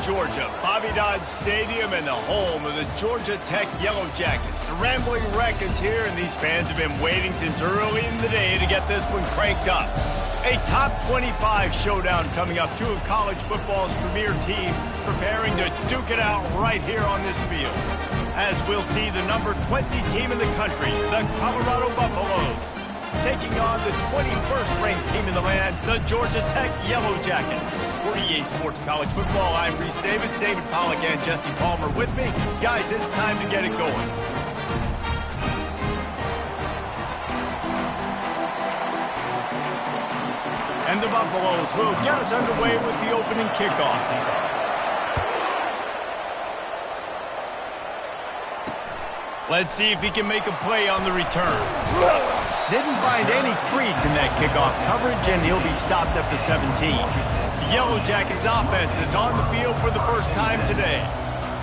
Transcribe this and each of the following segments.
Georgia, Bobby Dodd Stadium and the home of the Georgia Tech Yellow Jackets. The Rambling Wreck is here, and these fans have been waiting since early in the day to get this one cranked up. A top 25 showdown coming up. Two of college football's premier teams preparing to duke it out right here on this field. As we'll see the number 20 team in the country, the Colorado Buffaloes, taking on the 21st ranked team in the land, the Georgia Tech Yellow Jackets. For EA Sports College Football, I'm Reese Davis, David Pollack, and Jesse Palmer with me. Guys, it's time to get it going. And the Buffaloes will get us underway with the opening kickoff. Let's see if he can make a play on the return. Didn't find any crease in that kickoff coverage, and he'll be stopped at the 17. The Yellow Jackets offense is on the field for the first time today.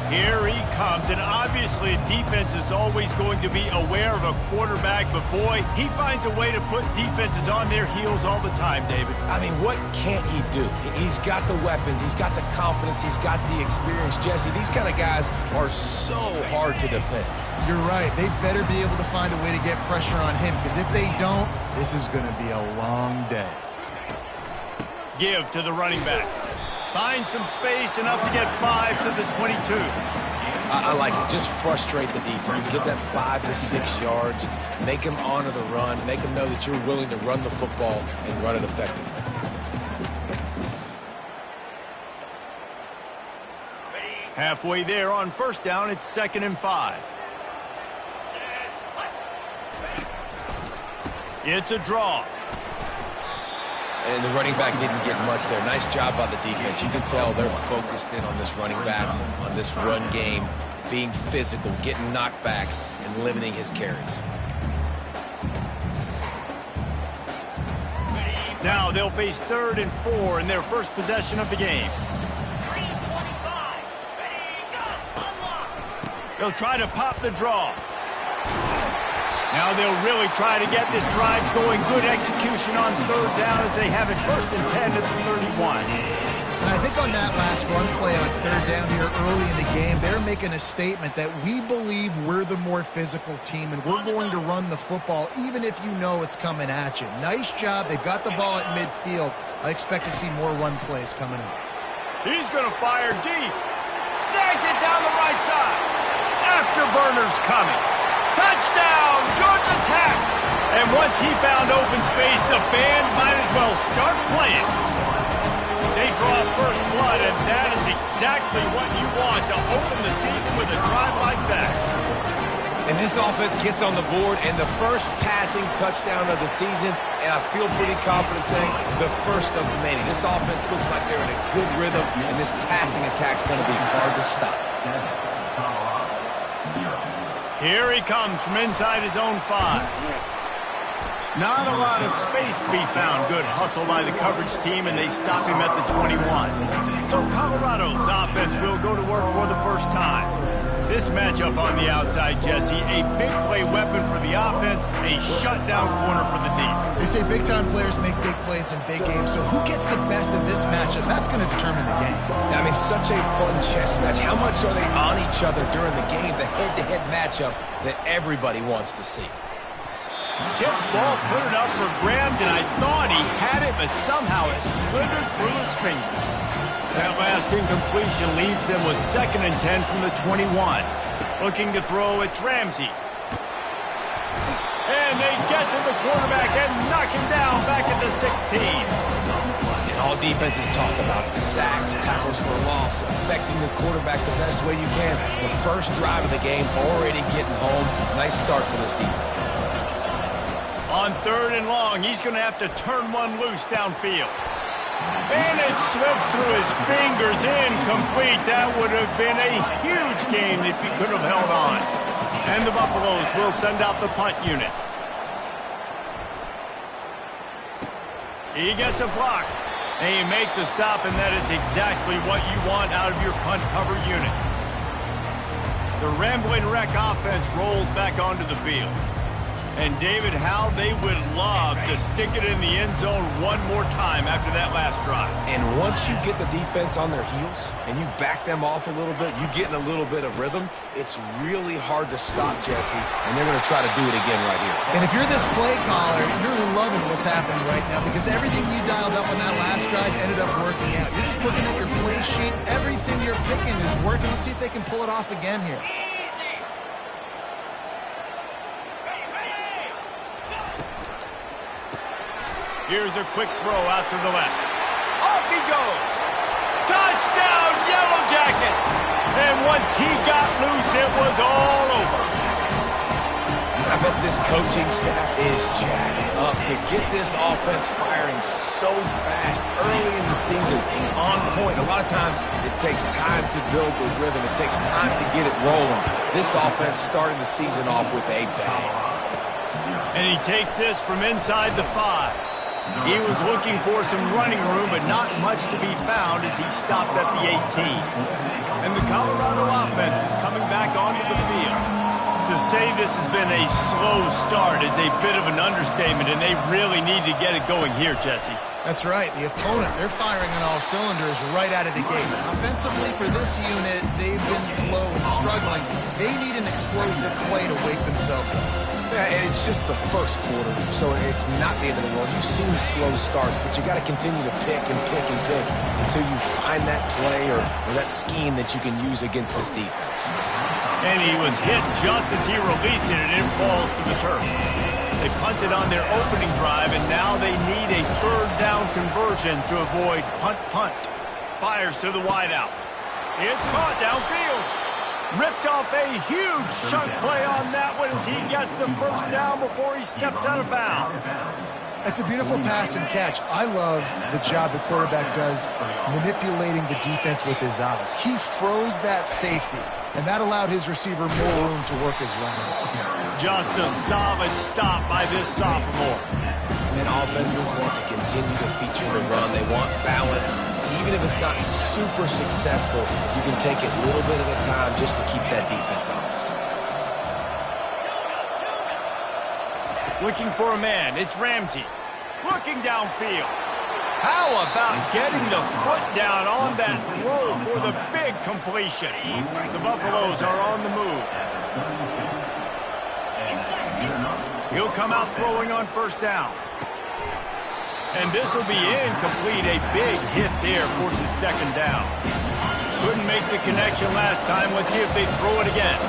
Here he comes, and obviously defense is always going to be aware of a quarterback, but boy, he finds a way to put defenses on their heels all the time, David. I mean, what can't he do? He's got the weapons, he's got the confidence, he's got the experience. Jesse, these kind of guys are so hard to defend. You're right. They better be able to find a way to get pressure on him, because if they don't, this is going to be a long day. Give to the running back. Find some space, enough to get 5 to the 22. I like it. Just frustrate the defense. Get that 5 to 6 yards. Make them honor the run. Make them know that you're willing to run the football and run it effectively. Halfway there on first down, it's 2nd and 5. It's a draw. And the running back didn't get much there. Nice job by the defense. You can tell they're focused in on this running back, on this run game, being physical, getting knockbacks, and limiting his carries. Now they'll face 3rd and 4 in their first possession of the game. They'll try to pop the draw. Now they'll really try to get this drive going. Good execution on 3rd down as they have it 1st and 10 at the 31. And I think on that last run play on 3rd down here early in the game, they're making a statement that we believe we're the more physical team and we're going to run the football even if you know it's coming at you. Nice job. They've got the ball at midfield. I expect to see more run plays coming up. He's going to fire deep. Snags it down the right side. Afterburners coming. Touchdown, Georgia Tech! And once he found open space, the band might as well start playing. They draw first blood, and that is exactly what you want to open the season with a drive like that. And this offense gets on the board, and the first passing touchdown of the season, and I feel pretty confident saying the first of many. This offense looks like they're in a good rhythm, and this passing attack's going to be hard to stop. Here he comes from inside his own 5. Not a lot of space to be found. Good hustle by the coverage team, and they stop him at the 21. So Colorado's offense will go to work for the first time. This matchup on the outside, Jesse, a big play weapon for the offense, a shutdown corner for the deep. They say big-time players make big plays in big games, so who gets the best in this matchup? That's going to determine the game. I mean, such a fun chess match. How much are they on each other during the game, the head-to-head matchup that everybody wants to see? Tip ball, put it up for grabs, and I thought he had it, but somehow it slithered through his fingers. That last incompletion leaves them with 2nd and 10 from the 21. Looking to throw, it's Ramsey. And they get to the quarterback and knock him down back at the 16. And all defenses talk about it. Sacks, tackles for a loss, affecting the quarterback the best way you can. The first drive of the game, already getting home. Nice start for this defense. On 3rd and long, he's going to have to turn one loose downfield. And it slips through his fingers, incomplete. That would have been a huge gain if he could have held on. And the Buffaloes will send out the punt unit. He gets a block. They make the stop, and that is exactly what you want out of your punt cover unit. The Rambling Wreck offense rolls back onto the field. And David, how they would love to stick it in the end zone one more time after that last drive. And once you get the defense on their heels and you back them off a little bit, you get in a little bit of rhythm, it's really hard to stop, Jesse, and they're going to try to do it again right here. And if you're this play caller, you're loving what's happening right now because everything you dialed up on that last drive ended up working out. You're just looking at your play sheet. Everything you're picking is working. Let's see if they can pull it off again here. Here's a quick throw out to the left. Off he goes. Touchdown, Yellow Jackets. And once he got loose, it was all over. I bet this coaching staff is jacked up to get this offense firing so fast early in the season, on point. A lot of times it takes time to build the rhythm. It takes time to get it rolling. This offense starting the season off with a bang. And he takes this from inside the 5. He was looking for some running room, but not much to be found as he stopped at the 18. And the Colorado offense is coming back onto the field. To say this has been a slow start is a bit of an understatement, and they really need to get it going here, Jesse. That's right. The opponent, they're firing on all cylinders right out of the gate. Offensively, for this unit, they've been slow and struggling. They need an explosive play to wake themselves up. Yeah, and it's just the first quarter, so it's not the end of the world. You've seen slow starts, but you got to continue to pick and pick and pick until you find that play or that scheme that you can use against this defense. And he was hit just as he released it, and it falls to the turf. They punted on their opening drive, and now they need a third down conversion to avoid punt. Fires to the wideout. It's caught downfield. Ripped off a huge chunk play on that one as he gets the first down before he steps out of bounds. That's a beautiful pass and catch. I love the job the quarterback does manipulating the defense with his eyes. He froze that safety, and that allowed his receiver more room to work his run. Just a solid stop by this sophomore. And offenses want to continue to feature the run. They want balance. Even if it's not super successful, you can take it a little bit at a time just to keep that defense honest. Looking for a man, it's Ramsey. Looking downfield. How about getting the foot down on that throw for the big completion? The Buffaloes are on the move. He'll come out throwing on first down. And this will be incomplete. A big hit there forces second down. Couldn't make the connection last time. Let's see if they throw it again.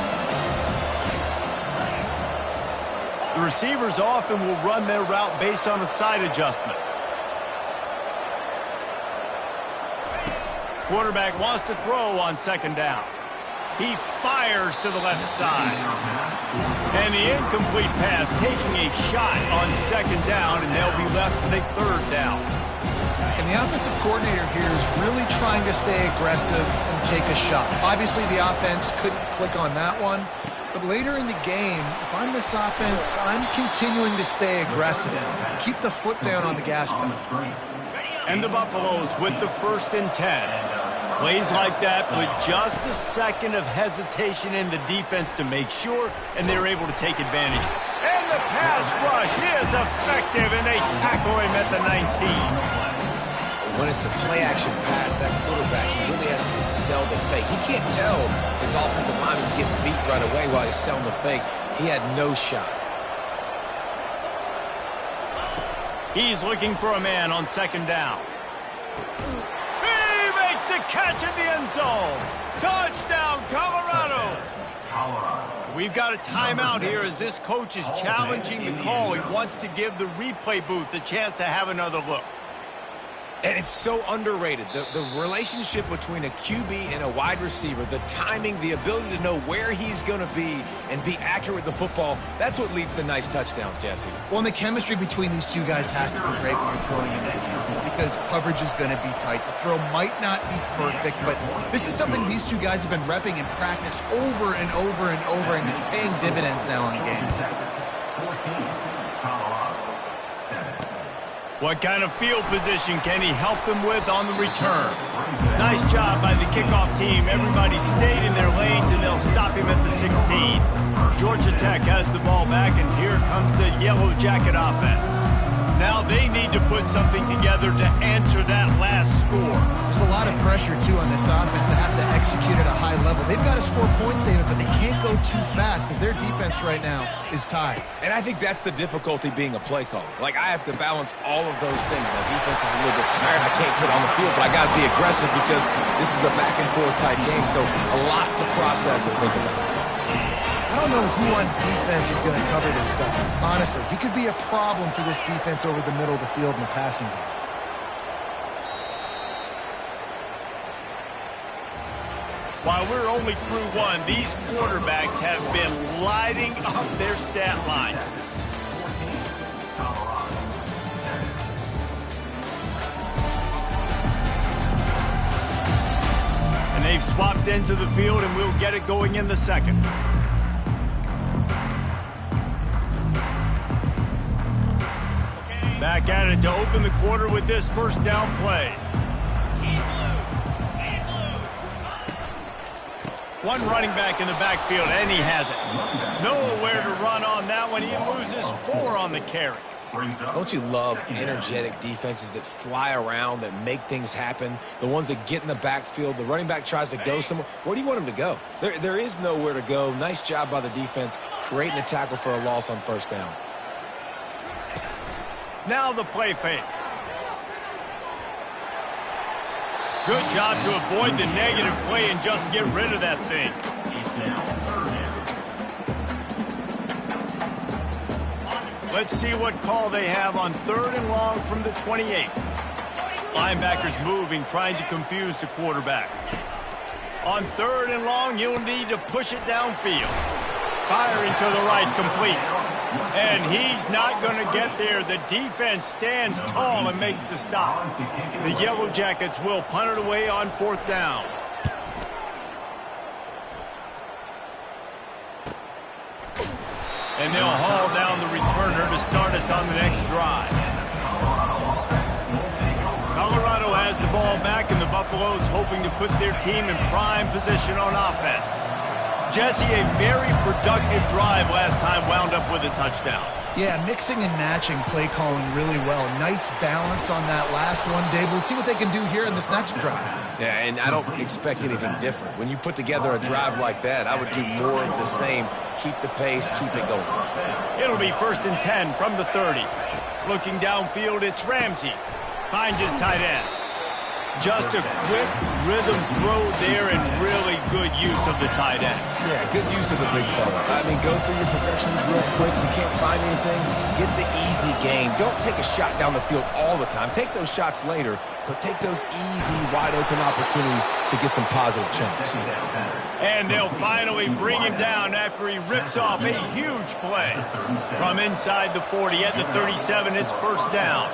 The receivers often will run their route based on a side adjustment. Quarterback wants to throw on second down. He fires to the left side. And the incomplete pass taking a shot on second down, and they'll be left with a third down. And the offensive coordinator here is really trying to stay aggressive and take a shot. Obviously, the offense couldn't click on that one. But later in the game, if I'm this offense, I'm continuing to stay aggressive. Keep the foot down on the gas pedal. And the Buffaloes with the 1st and 10. Plays like that with just a second of hesitation in the defense to make sure, and they're able to take advantage. And the pass rush is effective, and they tackle him at the 19. When it's a play-action pass, that quarterback, he really has to sell the fake. He can't tell his offensive lineman's getting beat right away while he's selling the fake. He had no shot. He's looking for a man on second down. To catch in the end zone. Touchdown, Colorado. We've got a timeout here as this coach is challenging the call. He wants to give the replay booth a chance to have another look. And it's so underrated. The relationship between a QB and a wide receiver, the timing, the ability to know where he's going to be and be accurate with the football, that's what leads to nice touchdowns, Jesse. Well, and the chemistry between these two guys has to be great when you're throwing into the defense because coverage is going to be tight. The throw might not be perfect, but this is something these two guys have been repping in practice over and over and over, and it's paying dividends now in the game. What kind of field position can he help them with on the return? Nice job by the kickoff team. Everybody stayed in their lanes, and they'll stop him at the 16. Georgia Tech has the ball back, and here comes the Yellow Jacket offense. Now they need to put something together to answer that last score. There's a lot of pressure, too, on this offense to have to execute at a high level. They've got to score points, David, but they can't go too fast because their defense right now is tied. And I think that's the difficulty being a play caller. Like, I have to balance all of those things. My defense is a little bit tired. I can't put on the field, but I got to be aggressive because this is a back-and-forth type game, so a lot to process and think about. I don't know who on defense is going to cover this guy. Honestly, he could be a problem for this defense over the middle of the field in the passing game. While we're only through one, these quarterbacks have been lighting up their stat line. And they've swapped into the field, and we'll get it going in the second. Back at it to open the quarter with this first down play. One running back in the backfield, and he has it. Nowhere to run on that one. He loses 4 on the carry. Don't you love energetic defenses that fly around, that make things happen? The ones that get in the backfield, the running back tries to go somewhere. Where do you want him to go? There is nowhere to go. Nice job by the defense, creating the tackle for a loss on first down. Now the play fake. Good job to avoid the negative play and just get rid of that thing. Let's see what call they have on 3rd and long from the 28. Linebackers moving, trying to confuse the quarterback. On 3rd and long, you'll need to push it downfield. Firing to the right, complete. And he's not going to get there. The defense stands tall and makes the stop. The Yellow Jackets will punt it away on 4th down. And they'll haul down the returner to start us on the next drive. Colorado has the ball back, and the Buffaloes hoping to put their team in prime position on offense. Jesse, a very productive drive last time wound up with a touchdown. Yeah, mixing and matching play calling really well. Nice balance on that last one, Dave. We'll see what they can do here in this next drive. Yeah, and I don't expect anything different. When you put together a drive like that, I would do more of the same. Keep the pace, keep it going. It'll be 1st and 10 from the 30. Looking downfield, it's Ramsey. Finds his tight end. Just a quick rhythm throw there and really good use of the tight end. Yeah, good use of the big fella. I mean, go through your progressions real quick. You can't find anything. Get the easy gain. Don't take a shot down the field all the time. Take those shots later, but take those easy, wide-open opportunities to get some positive chunks. And they'll finally bring him down after he rips off a huge play. From inside the 40 at the 37, it's 1st down.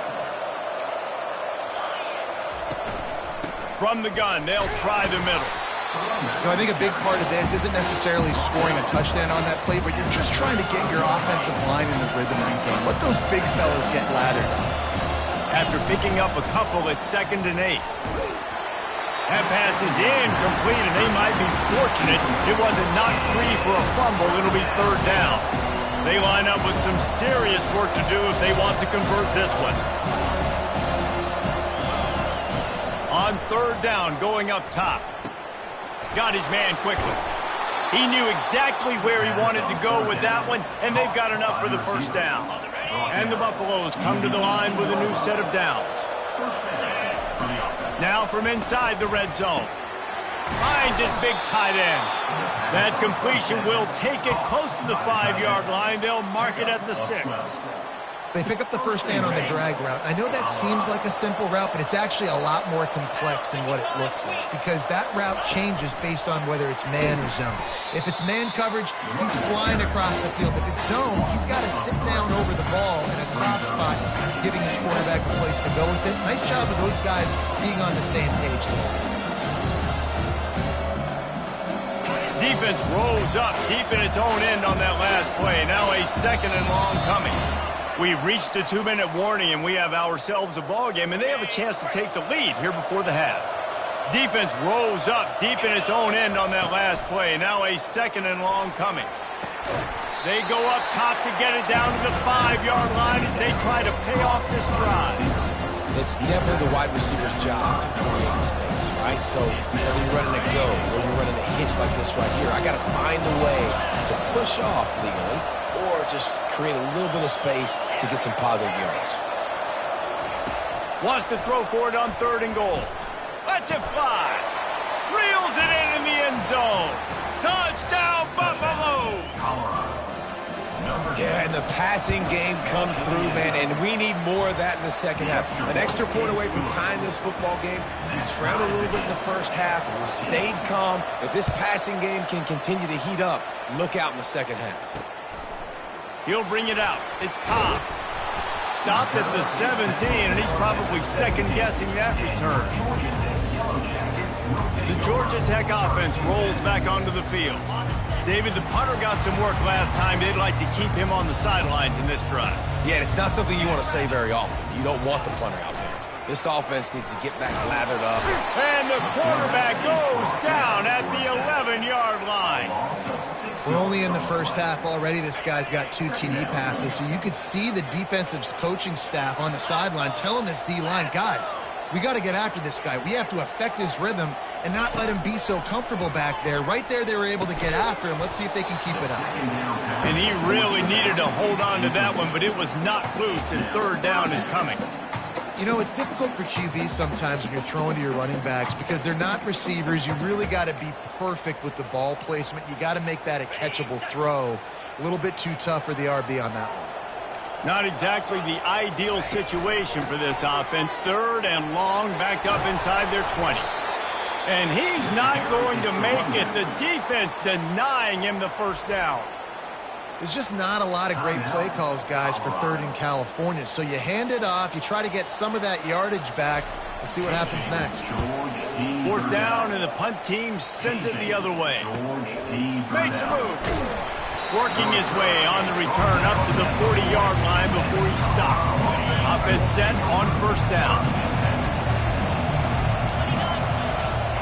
From the gun, they'll try the middle. I think a big part of this isn't necessarily scoring a touchdown on that play, but you're just trying to get your offensive line in the rhythm of the game. Let those big fellas get lathered. After picking up a couple, it's 2nd and 8. That pass is incomplete, and they might be fortunate it wasn't knocked free for a fumble. It'll be 3rd down. They line up with some serious work to do if they want to convert this one. On 3rd down, going up top. Got his man quickly. He knew exactly where he wanted to go with that one, and they've got enough for the 1st down. And the Buffaloes come to the line with a new set of downs. Now from inside the red zone. Finds his big tight end. That completion will take it close to the 5-yard line. They'll mark it at the 6. They pick up the 1st down on the drag route. I know that seems like a simple route, but it's actually a lot more complex than what it looks like because that route changes based on whether it's man or zone. If it's man coverage, he's flying across the field. If it's zone, he's got to sit down over the ball in a soft spot, giving his quarterback a place to go with it. Nice job of those guys being on the same page there. Defense rolls up deep in its own end on that last play. Now a 2nd and long coming. We've reached the 2-minute warning, and we have ourselves a ball game, and they have a chance to take the lead here before the half. Defense rolls up deep in its own end on that last play. Now a 2nd and long coming. They go up top to get it down to the 5-yard line as they try to pay off this drive. It's definitely the wide receiver's job to create space, right? So whether you're running a go or you're running a hitch like this right here, I got to find a way to push off legally or just create a little bit of space to get some positive yards. Wants to throw for it on 3rd and goal. Lets it fly. Reels it in the end zone. Touchdown, Buffaloes! Yeah, and the passing game comes through, man, and we need more of that in the second half. An extra point away from tying this football game. We trailed a little bit in the first half, stayed calm. If this passing game can continue to heat up, look out in the second half. He'll bring it out. It's Cobb. Stopped at the 17, and he's probably second-guessing that return. The Georgia Tech offense rolls back onto the field. David, the punter got some work last time. They'd like to keep him on the sidelines in this drive. Yeah, it's not something you want to say very often. You don't want the punter out there. This offense needs to get back lathered up. And the quarterback goes down at the 11-yard line. We're only in the first half already. This guy's got 2 TD passes, so you could see the defensive coaching staff on the sideline telling this D-line, guys, we got to get after this guy. We have to affect his rhythm and not let him be so comfortable back there. Right there, they were able to get after him. Let's see if they can keep it up. And he really needed to hold on to that one, but it was not loose, and 3rd down is coming. You know, it's difficult for QBs sometimes when you're throwing to your running backs because they're not receivers. You really got to be perfect with the ball placement. You got to make that a catchable throw. A little bit too tough for the RB on that one. Not exactly the ideal situation for this offense. 3rd and long, backed up inside their 20. And he's not going to make it. The defense denying him the first down. There's just not a lot of great play calls, guys, for 3rd in California. So you hand it off, you try to get some of that yardage back. Let's see what happens next. 4th down, and the punt team sends it the other way. Makes a move. Working his way on the return up to the 40-yard line before he stopped. Offense set on 1st down.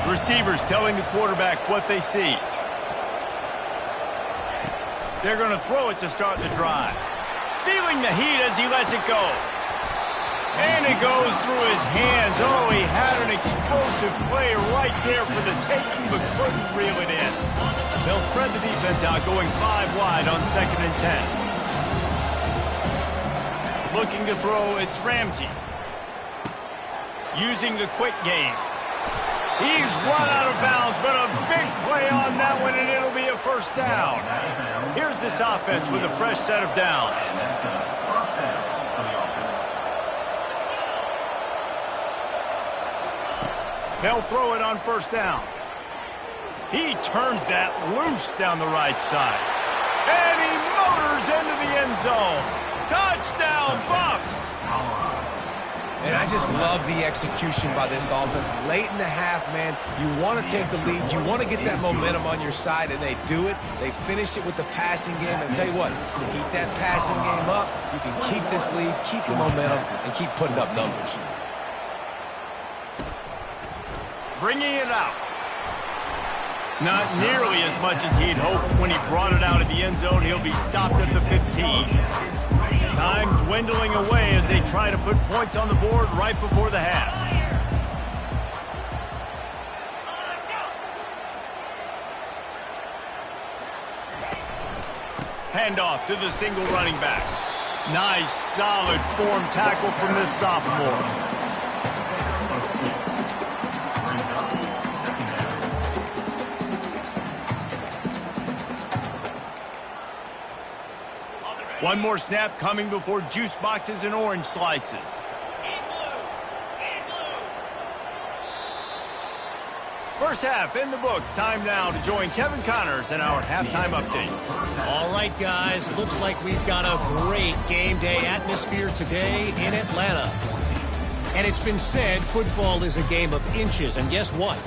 Receivers telling the quarterback what they see. They're going to throw it to start the drive. Feeling the heat as he lets it go. And it goes through his hands. Oh, he had an explosive play right there for the taking, but couldn't reel it in. They'll spread the defense out, going 5 wide on 2nd and 10. Looking to throw, it's Ramsey. Using the quick game. He's run out of bounds, but a big play on that one, and it'll be a 1st down. Here's this offense with a fresh set of downs. They'll throw it on 1st down. He turns that loose down the right side. And he motors into the end zone. Touchdown, Buffs! And I just love the execution by this offense. Late in the half, man, you want to take the lead. You want to get that momentum on your side, and they do it. They finish it with the passing game. And I'll tell you what, keep that passing game up. You can keep this lead, keep the momentum, and keep putting up numbers. Bringing it out. Not nearly as much as he'd hoped when he brought it out of the end zone. He'll be stopped at the 15. Time dwindling away as they try to put points on the board right before the half. Handoff to the single running back. Nice, solid form tackle from this sophomore. One more snap coming before juice boxes and orange slices. First half in the books. Time now to join Kevin Connors in our halftime update. All right, guys. Looks like we've got a great game day atmosphere today in Atlanta. And it's been said football is a game of inches. And guess what?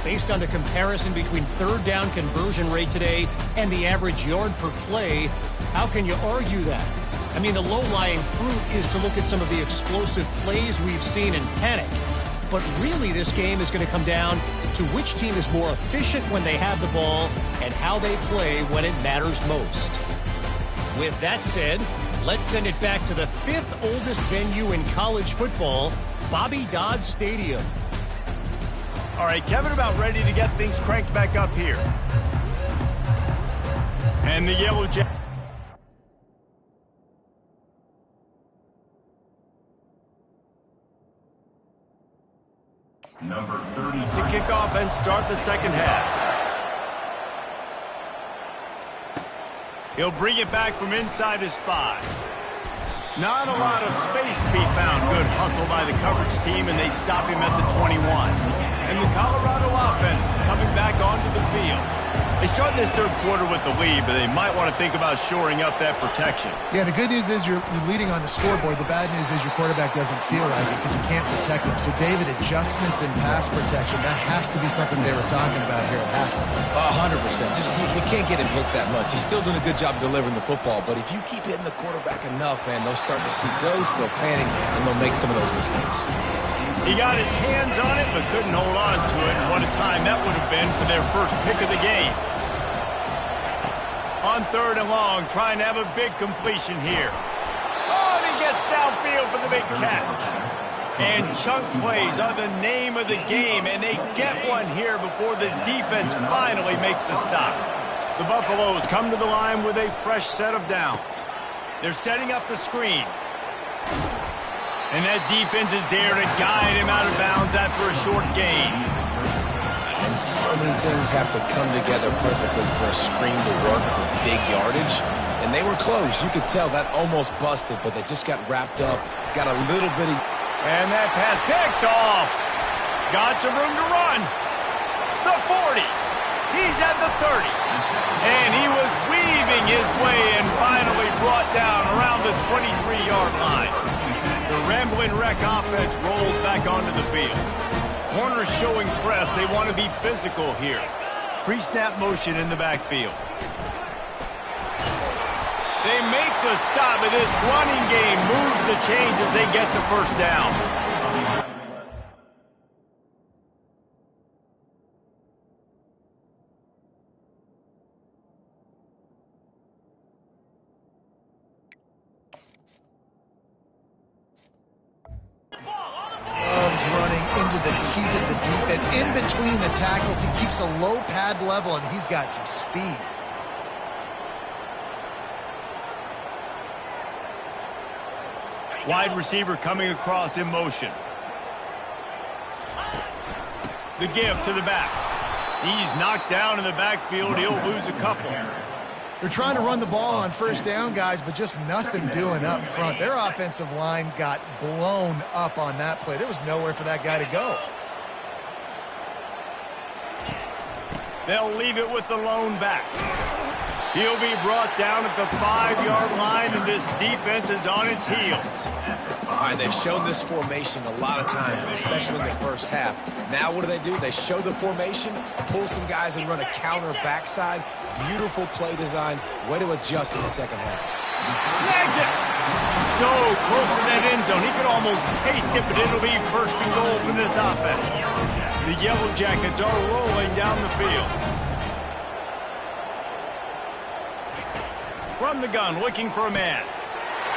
Based on the comparison between 3rd down conversion rate today and the average yard per play, how can you argue that? I mean, the low-lying fruit is to look at some of the explosive plays we've seen in panic. But really, this game is going to come down to which team is more efficient when they have the ball and how they play when it matters most. With that said, let's send it back to the 5th oldest venue in college football, Bobby Dodd Stadium. All right, Kevin about ready to get things cranked back up here. And the Yellow Jackets. Number 30 to kick off and start the second half. He'll bring it back from inside his 5. Not a lot of space to be found. Good hustle by the coverage team, and they stop him at the 21. And the Colorado offense is coming back onto the field. They start this third quarter with the lead, but they might want to think about shoring up that protection. Yeah, the good news is you're leading on the scoreboard. The bad news is your quarterback doesn't feel like it because you can't protect him. So, David, adjustments in pass protection, that has to be something they were talking about here at halftime. 100%. Just you can't get him hit that much. He's still doing a good job delivering the football, but if you keep hitting the quarterback enough, man, they'll start to see ghosts, they'll panic, and they'll make some of those mistakes. He got his hands on it, but couldn't hold on to it. And what a time that would have been for their first pick of the game. On 3rd and long, trying to have a big completion here. Oh, and he gets downfield for the big catch. And chunk plays are the name of the game, and they get one here before the defense finally makes the stop. The Buffaloes come to the line with a fresh set of downs. They're setting up the screen. And that defense is there to guide him out of bounds after a short gain. And so many things have to come together perfectly for a screen to work for big yardage. And they were close. You could tell that almost busted, but they just got wrapped up, got a little bitty. And that pass picked off. Got some room to run. The 40. He's at the 30. And he was weaving his way and finally brought down around the 23-yard line. The Rambling Wreck offense rolls back onto the field. Corners showing press. They want to be physical here. Pre-snap motion in the backfield. They make the stop, and this running game moves the chains as they get the first down. Teeth of the defense. In between the tackles, he keeps a low pad level, and he's got some speed. Wide receiver coming across in motion. The give to the back. He's knocked down in the backfield. He'll lose a couple. They're trying to run the ball on first down, guys, but just nothing doing up front. Their offensive line got blown up on that play. There was nowhere for that guy to go. They'll leave it with the lone back. He'll be brought down at the 5-yard line, and this defense is on its heels. All right, they've shown this formation a lot of times, especially in the first half. Now what do? They show the formation, pull some guys and run a counter backside. Beautiful play design. Way to adjust in the second half. Snags it. So close to that end zone. He could almost taste it, but it'll be 1st and goal for this offense. The Yellow Jackets are rolling down the field. From the gun, looking for a man.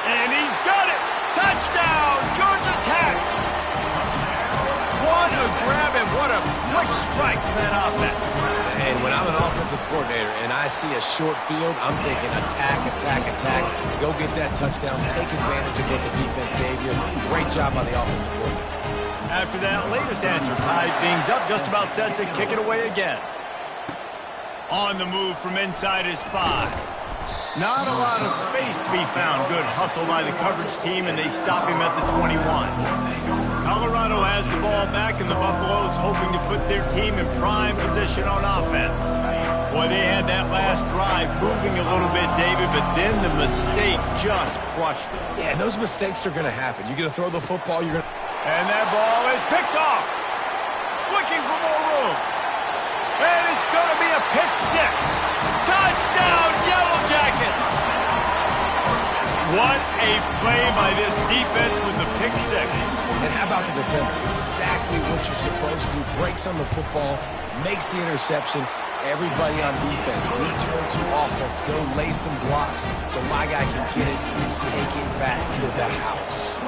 And he's got it! Touchdown, Georgia Tech! What a grab and what a quick strike for that offense. And when I'm an offensive coordinator and I see a short field, I'm thinking attack, attack, attack. Go get that touchdown. Take advantage of what the defense gave you. Great job by the offensive coordinator. After that latest answer, tied things up, just about set to kick it away again. On the move from inside his 5. Not a lot of space to be found. Good hustle by the coverage team, and they stop him at the 21. Colorado has the ball back, and the Buffaloes hoping to put their team in prime position on offense. Boy, they had that last drive moving a little bit, David, but then the mistake just crushed them. Yeah, and those mistakes are going to happen. You're going to throw the football, you're going to... And that ball is picked off. Looking for more room. And it's going to be a pick 6. Touchdown, Yellow Jackets! What a play by this defense with the pick six. And how about the defender? Exactly what you're supposed to do. Breaks on the football, makes the interception. Everybody on defense, return to offense. Go lay some blocks so my guy can get it and take it back to the house.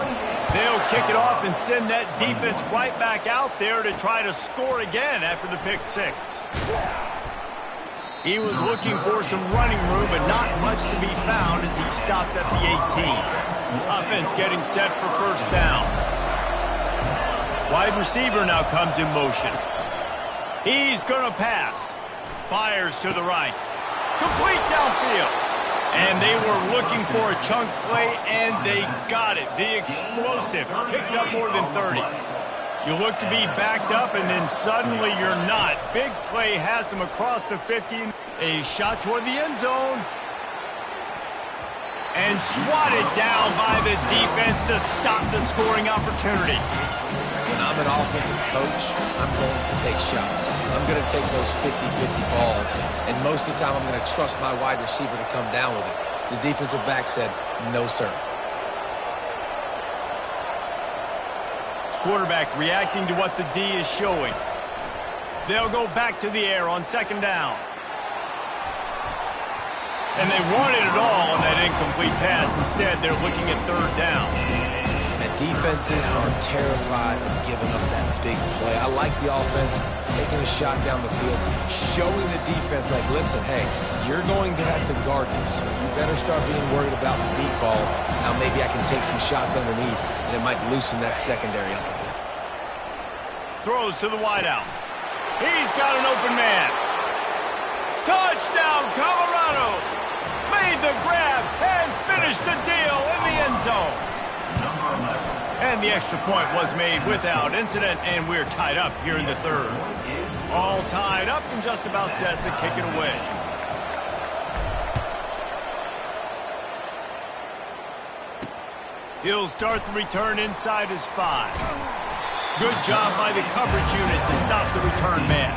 They'll kick it off and send that defense right back out there to try to score again after the pick six. He was looking for some running room, but not much to be found as he stopped at the 18. Offense getting set for first down. Wide receiver now comes in motion. He's going to pass. Fires to the right. Complete downfield. And they were looking for a chunk play, and they got it. The explosive picks up more than 30. You look to be backed up, and then suddenly you're not. Big play has them across the 50. A shot toward the end zone. And swatted down by the defense to stop the scoring opportunity. When I'm an offensive coach, I'm going to take shots. I'm going to take those 50-50 balls, and most of the time I'm going to trust my wide receiver to come down with it. The defensive back said, no, sir. Quarterback reacting to what the D is showing. They'll go back to the air on second down. And they wanted it all on that incomplete pass. Instead, they're looking at third down. And defenses are terrified of giving up that big play. I like the offense taking a shot down the field, showing the defense like, listen, hey, you're going to have to guard this. You better start being worried about the deep ball. Now maybe I can take some shots underneath, and it might loosen that secondary up a bit. Throws to the wideout. He's got an open man. Touchdown, Colorado! Made the grab and finished the deal in the end zone. And the extra point was made without incident, and we're tied up here in the third. All tied up and just about set to kick it away. He'll start the return inside his 5. Good job by the coverage unit to stop the return man.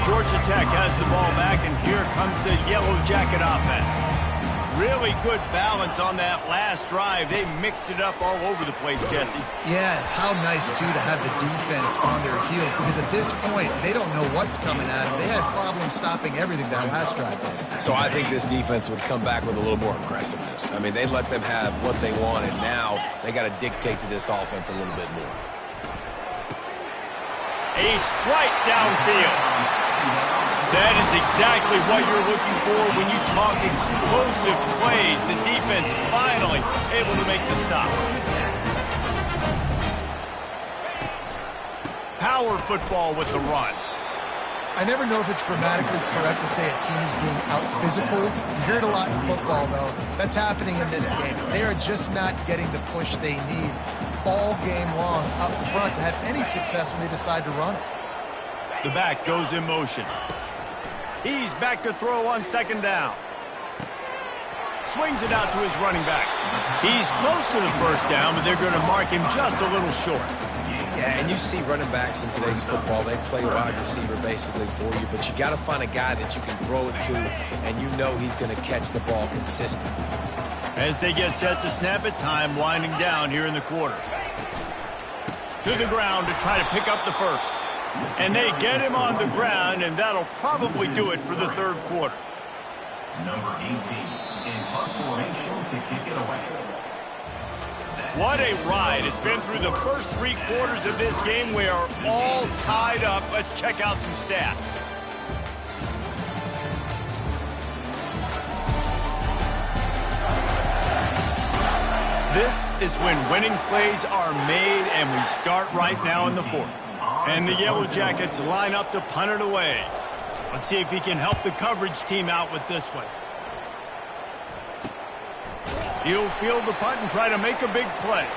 Georgia Tech has the ball back, and here comes the Yellow Jacket offense. Really good balance on that last drive. They mixed it up all over the place, Jesse. Yeah, how nice, too, to have the defense on their heels, because at this point, they don't know what's coming at them. They had problems stopping everything that last drive. So I think this defense would come back with a little more aggressiveness. I mean, they let them have what they want, and now they got to dictate to this offense a little bit more. A strike downfield. That is exactly what you're looking for when you talk explosive plays. The defense finally able to make the stop. Power football with the run. I never know if it's grammatically correct to say a team is being out-physicaled. You hear it a lot in football, though. That's happening in this game. They are just not getting the push they need all game long up front to have any success when they decide to run it. The back goes in motion. He's back to throw on second down. Swings it out to his running back. He's close to the first down, but they're going to mark him just a little short. Yeah, and you see running backs in today's football, they play wide receiver basically for you, but you got to find a guy that you can throw it to, and you know he's going to catch the ball consistently. As they get set to snap it, time winding down here in the quarter. To the ground to try to pick up the first. And they get him on the ground, and that'll probably do it for the third quarter. Number 18 in punt formation to kick it away. What a ride. It's been through the first 3 quarters of this game. We are all tied up. Let's check out some stats. This is when winning plays are made, and we start right now in the fourth. And the Yellow Jackets line up to punt it away. Let's see if he can help the coverage team out with this one. He'll field the punt and try to make a big play.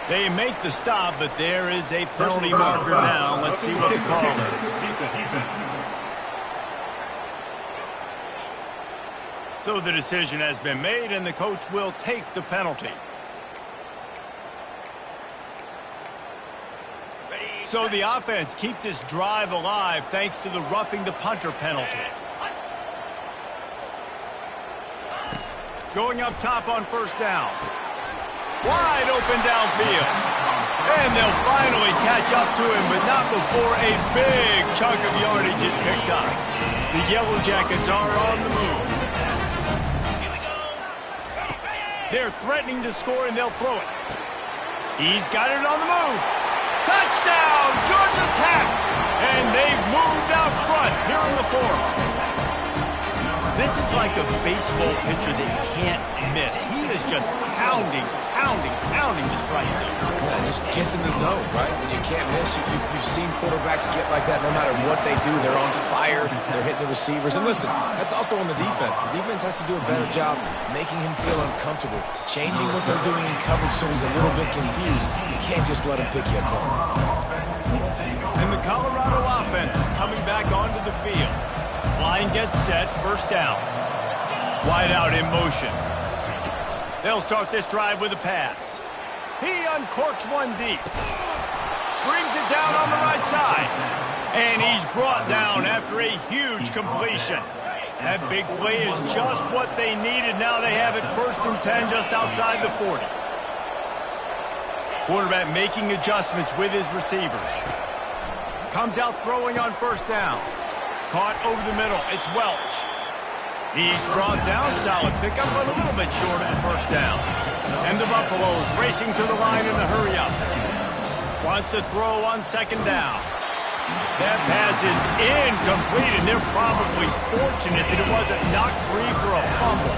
They make the stop, but there is a penalty marker now. Let's see what the call is. So the decision has been made, and the coach will take the penalty. So the offense keeps its drive alive thanks to the roughing the punter penalty. Going up top on first down. Wide open downfield. And they'll finally catch up to him, but not before a big chunk of yardage is picked up. The Yellow Jackets are on the move. They're threatening to score, and they'll throw it. He's got it on the move. Touchdown, Georgia Tech! And they've moved out front here in the fourth. This is like a baseball pitcher that you can't miss. He is just pounding the strike zone. Yeah, just gets in the zone, right? When you can't miss, you've seen quarterbacks get like that no matter what they do. They're on fire. They're hitting the receivers. And listen, that's also on the defense. The defense has to do a better job making him feel uncomfortable, changing what they're doing in coverage so he's a little bit confused. You can't just let him pick you apart. And the Colorado offense is coming back onto the field. Line gets set, first down. Wide out in motion. They'll start this drive with a pass. He uncorks one deep. Brings it down on the right side. And he's brought down after a huge completion. That big play is just what they needed. Now they have it 1st and 10 just outside the 40. Quarterback making adjustments with his receivers. Comes out throwing on first down. Caught over the middle. It's Welch. He's brought down. Solid pickup, but a little bit short of the first down. And the Buffaloes racing to the line in a hurry-up. Wants to throw on second down. That pass is incomplete, and they're probably fortunate that it wasn't knocked free for a fumble.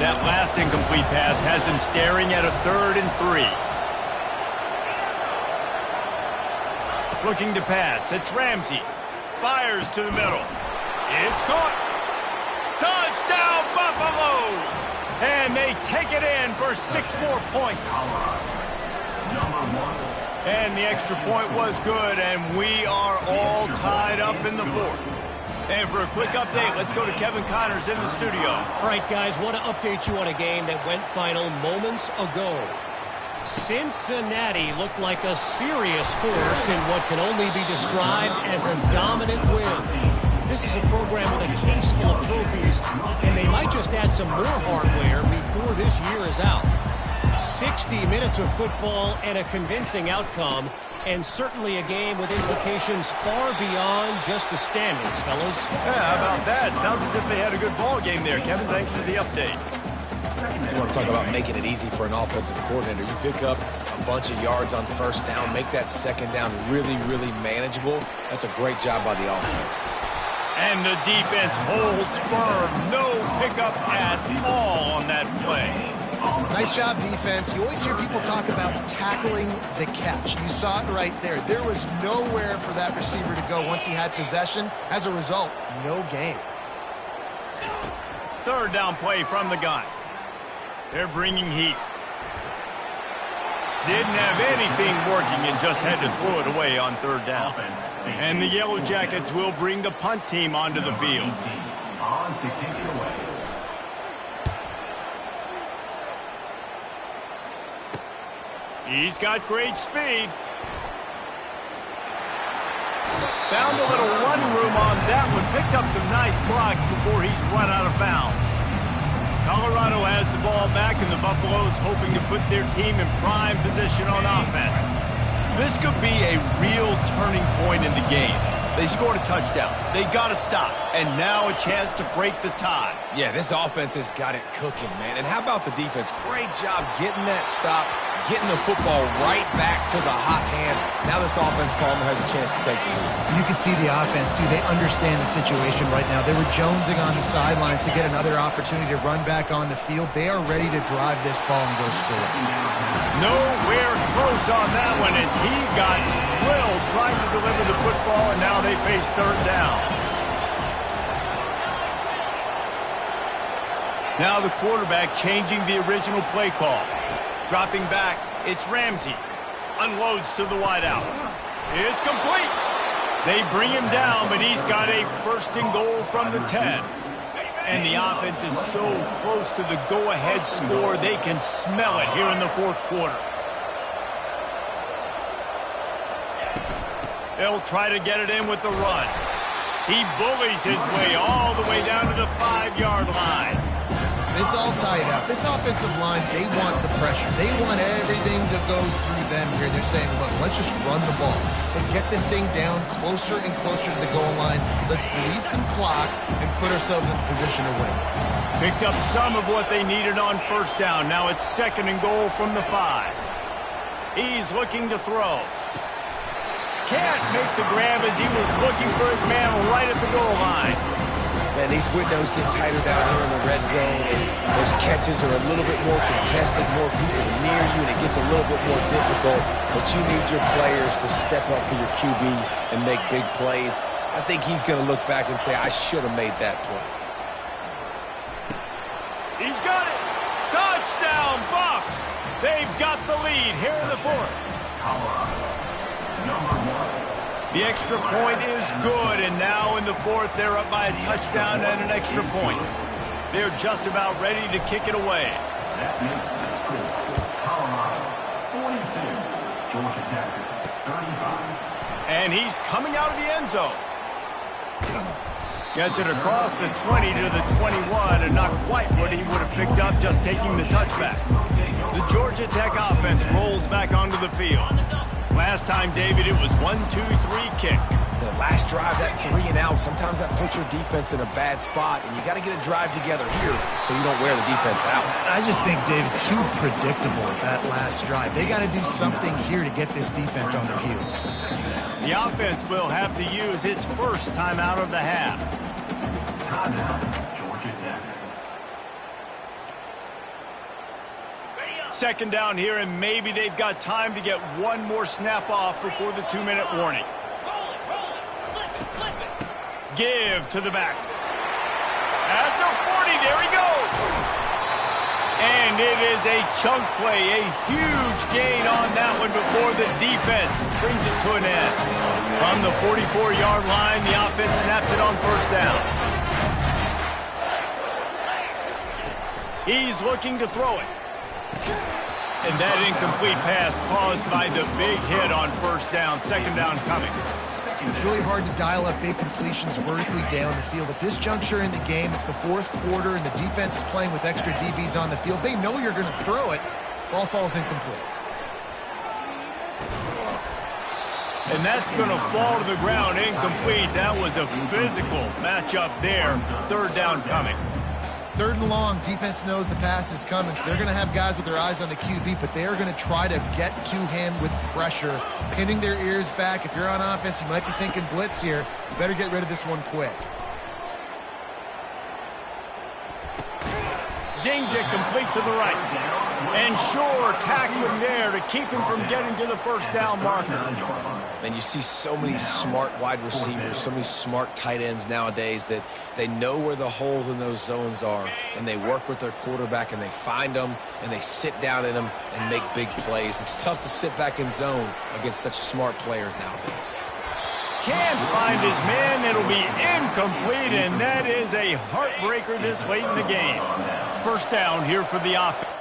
That last incomplete pass has him staring at a 3rd and 3. Looking to pass. It's Ramsey. Fires to the middle. It's caught. Touchdown, Buffaloes! And they take it in for 6 more points. And the extra point was good, and we are all tied up in the 4th. And for a quick update, let's go to Kevin Connors in the studio. All right, guys, want to update you on a game that went final moments ago. Cincinnati looked like a serious force in what can only be described as a dominant win. This is a program with a case full of trophies, and they might just add some more hardware before this year is out. 60 minutes of football and a convincing outcome, and certainly a game with implications far beyond just the standings, fellas. Yeah, how about that? Sounds as if they had a good ball game there. Kevin, thanks for the update. You want to talk about making it easy for an offensive coordinator. You pick up a bunch of yards on first down, make that second down really, really manageable. That's a great job by the offense. And the defense holds firm. No pickup at all on that play. Nice job, defense. You always hear people talk about tackling the catch. You saw it right there. There was nowhere for that receiver to go once he had possession. As a result, no gain. 3rd down play from the gun. They're bringing heat. Didn't have anything working and just had to throw it away on 3rd down. And the Yellow Jackets will bring the punt team onto the field. On to kick it away. He's got great speed. Found a little running room on that one. Picked up some nice blocks before he's run out of bounds. Colorado has the ball back, and the Buffaloes hoping to put their team in prime position on offense. This could be a real turning point in the game. They scored a touchdown. They got to stop. And now a chance to break the tie. Yeah, this offense has got it cooking, man. And how about the defense? Great job getting that stop, getting the football right back to the hot hand. Now this offense, Palmer, has a chance to take the lead. You can see the offense, too. They understand the situation right now. They were jonesing on the sidelines to get another opportunity to run back on the field. They are ready to drive this ball and go score. Nowhere close on that one as he got drilled trying to deliver the football, and now they face 3rd down. Now the quarterback changing the original play call. Dropping back, it's Ramsey. Unloads to the wideout. It's complete. They bring him down, but he's got a 1st and goal from the 10. And the offense is so close to the go-ahead score, they can smell it here in the 4th quarter. They'll try to get it in with the run. He bullies his way all the way down to the 5-yard line. It's all tied up. This offensive line, they want the pressure. They want everything to go through them here. They're saying, look, let's just run the ball. Let's get this thing down closer and closer to the goal line. Let's bleed some clock and put ourselves in a position to win. Picked up some of what they needed on first down. Now it's 2nd and goal from the 5. He's looking to throw. Can't make the grab as he was looking for his man right at the goal line. Man, these windows get tighter down here in the red zone, and those catches are a little bit more contested, more people near you, and it gets a little bit more difficult. But you need your players to step up for your QB and make big plays. I think he's going to look back and say, I should have made that play. He's got it. Touchdown, Bucs. They've got the lead here in the 4th. The extra point is good, and now in the 4th, they're up by a touchdown and an extra point. They're just about ready to kick it away. That makes the score Colorado 42, Georgia Tech 35. And he's coming out of the end zone. Gets it across the 20 to the 21, and not quite what he would have picked up just taking the touchback. The Georgia Tech offense rolls back onto the field. Last time, David, it was 1-2-3 kick. The last drive, that 3 and out, sometimes that puts your defense in a bad spot, and you got to get a drive together here so you don't wear the defense out. I just think, David, too predictable that last drive. They got to do something here to get this defense on their heels. The offense will have to use its first timeout of the half. Timeout, Georgia Tech. 2nd down here, and maybe they've got time to get one more snap off before the 2-minute warning. Give to the back. At the 40, there he goes. And it is a chunk play, a huge gain on that one before the defense brings it to an end. From the 44-yard line, the offense snaps it on first down. He's looking to throw it. And that incomplete pass caused by the big hit on first down. 2nd down coming. It's really hard to dial up big completions vertically down the field. At this juncture in the game, it's the 4th quarter, and the defense is playing with extra DBs on the field. They know you're going to throw it. Ball falls incomplete. And that's going to fall to the ground incomplete. That was a physical matchup there. 3rd down coming. 3rd and long, defense knows the pass is coming, so they're going to have guys with their eyes on the QB, but they are going to try to get to him with pressure, pinning their ears back. If you're on offense, you might be thinking blitz here. You better get rid of this one quick. Zings it complete to the right. And Shore tackling there to keep him from getting to the first down marker. And you see so many smart wide receivers, so many smart tight ends nowadays that they know where the holes in those zones are, and they work with their quarterback, and they find them, and they sit down in them and make big plays. It's tough to sit back in zone against such smart players nowadays. Can't find his man. It'll be incomplete, and that is a heartbreaker this late in the game. First down here for the offense.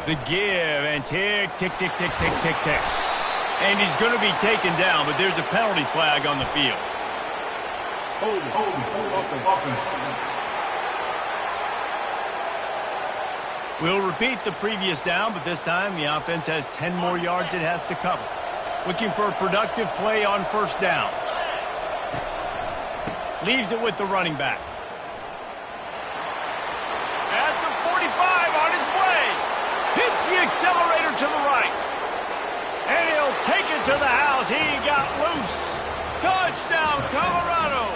The give, and tick, tick, tick, tick, tick, tick, tick. And he's going to be taken down, but there's a penalty flag on the field. We'll repeat the previous down, but this time the offense has 10 more yards it has to cover. Looking for a productive play on first down. Leaves it with the running back. At the 45, on his way. Hits the accelerator to the right. And he'll take it to the house. He got loose. Touchdown, Colorado.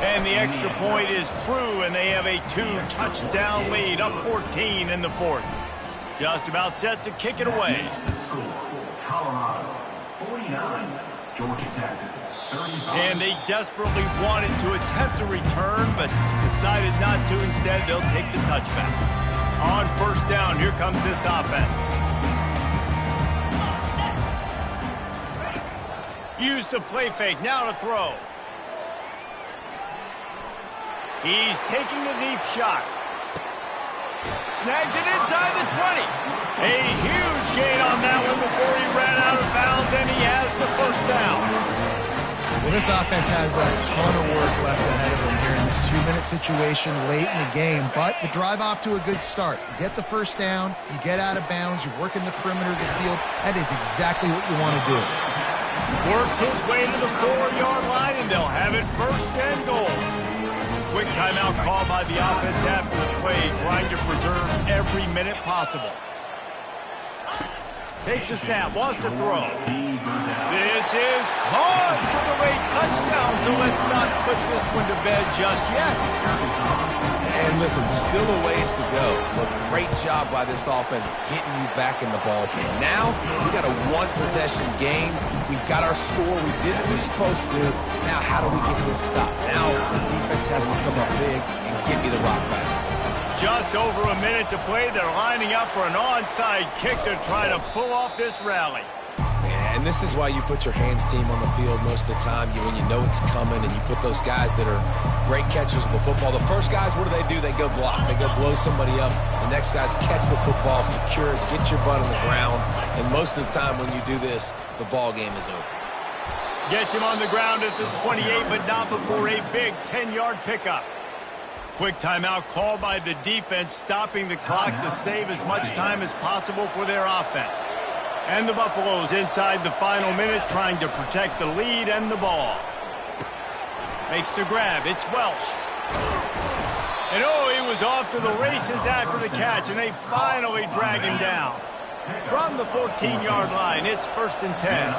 And the extra point is true, and they have a 2-touchdown lead, up 14 in the 4th. Just about set to kick it away. Colorado 49, Georgia Tech 35. And they desperately wanted to attempt a return, but decided not to. Instead, they'll take the touchback. On first down, here comes this offense. Use the play fake, now to throw. He's taking a deep shot. Snags it inside the 20. A huge gain on that one before he ran out of bounds, and he has the first down. Well, this offense has a ton of work left ahead of them here in this 2-minute situation late in the game, but the drive off to a good start. You get the first down, you get out of bounds, you work in the perimeter of the field. That is exactly what you want to do. Works his way to the 4-yard line, and they'll have it first and goal. Quick timeout call by the offense after the play, trying to preserve every minute possible. Takes a snap, wants to throw. This is caught for the late touchdown, so let's not put this one to bed just yet. And listen, still a ways to go. Look, great job by this offense getting you back in the ball game. Now, we got a one-possession game. We got our score. We did what we're supposed to do. Now, how do we get this stopped? Now, the defense has to come up big and give me the rock back. Just over a minute to play. They're lining up for an onside kick to try to pull off this rally. And this is why you put your hands team on the field most of the time. When you know it's coming, and you put those guys that are great catchers of the football. The first guys, what do? They go block. They go blow somebody up. The next guys catch the football, secure it, get your butt on the ground. And most of the time when you do this, the ball game is over. Gets him on the ground at the 28, but not before a big 10-yard pickup. Quick timeout called by the defense, stopping the clock to save as much time as possible for their offense. And the Buffaloes inside the final minute, trying to protect the lead and the ball. Makes the grab. It's Welsh. And he was off to the races after the catch, and they finally drag him down. From the 14-yard line, it's 1st and 10.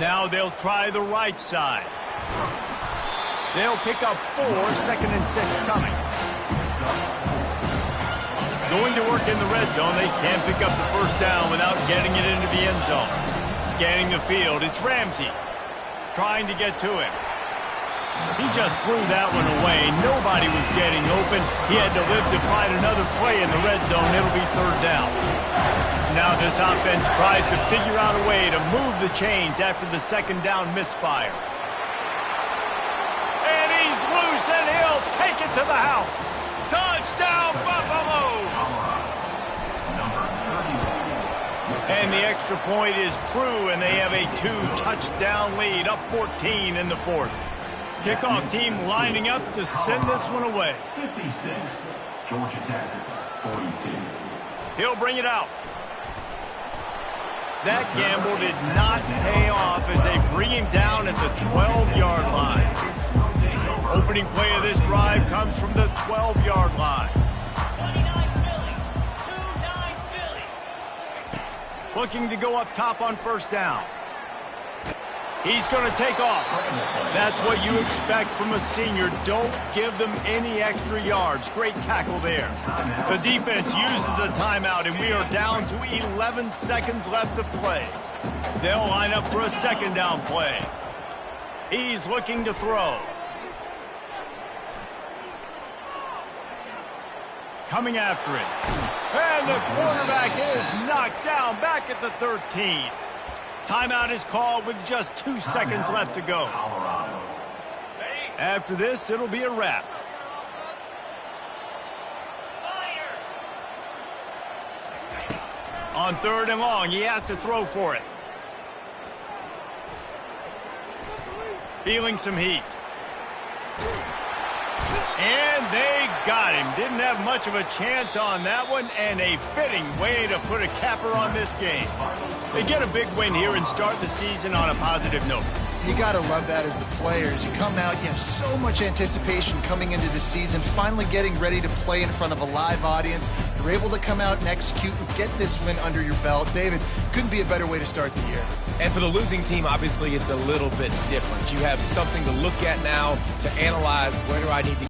Now they'll try the right side. They'll pick up 4, 2nd and 6 coming. Going to work in the red zone. They can't pick up the first down without getting it into the end zone. Scanning the field, it's Ramsey. Trying to get to him. He just threw that one away. Nobody was getting open. He had to live to find another play in the red zone. It'll be 3rd down. Now this offense tries to figure out a way to move the chains after the 2nd down misfire. And he's loose, and he'll take it to the house. Touchdown, Buffaloes! And the extra point is true, and they have a 2-touchdown lead, up 14 in the 4th. Kickoff team lining up to send this one away. 56, Georgia Tech, 42. He'll bring it out. That gamble did not pay off as they bring him down at the 12-yard line. Opening play of this drive comes from the 12-yard line. Looking to go up top on 1st down. He's going to take off. That's what you expect from a senior. Don't give them any extra yards. Great tackle there. The defense uses a timeout, and we are down to 11 seconds left to play. They'll line up for a 2nd down play. He's looking to throw. Coming after it. And the quarterback is knocked down back at the 13. Timeout is called with just 2 seconds left to go. After this, it'll be a wrap. On 3rd and long, he has to throw for it. Feeling some heat. And they got him. Didn't have much of a chance on that one, and a fitting way to put a capper on this game. They get a big win here and start the season on a positive note. You got to love that as the players. You come out, you have so much anticipation coming into the season, finally getting ready to play in front of a live audience. You're able to come out and execute and get this win under your belt. David, couldn't be a better way to start the year. And for the losing team, obviously, it's a little bit different. You have something to look at now to analyze where do I need to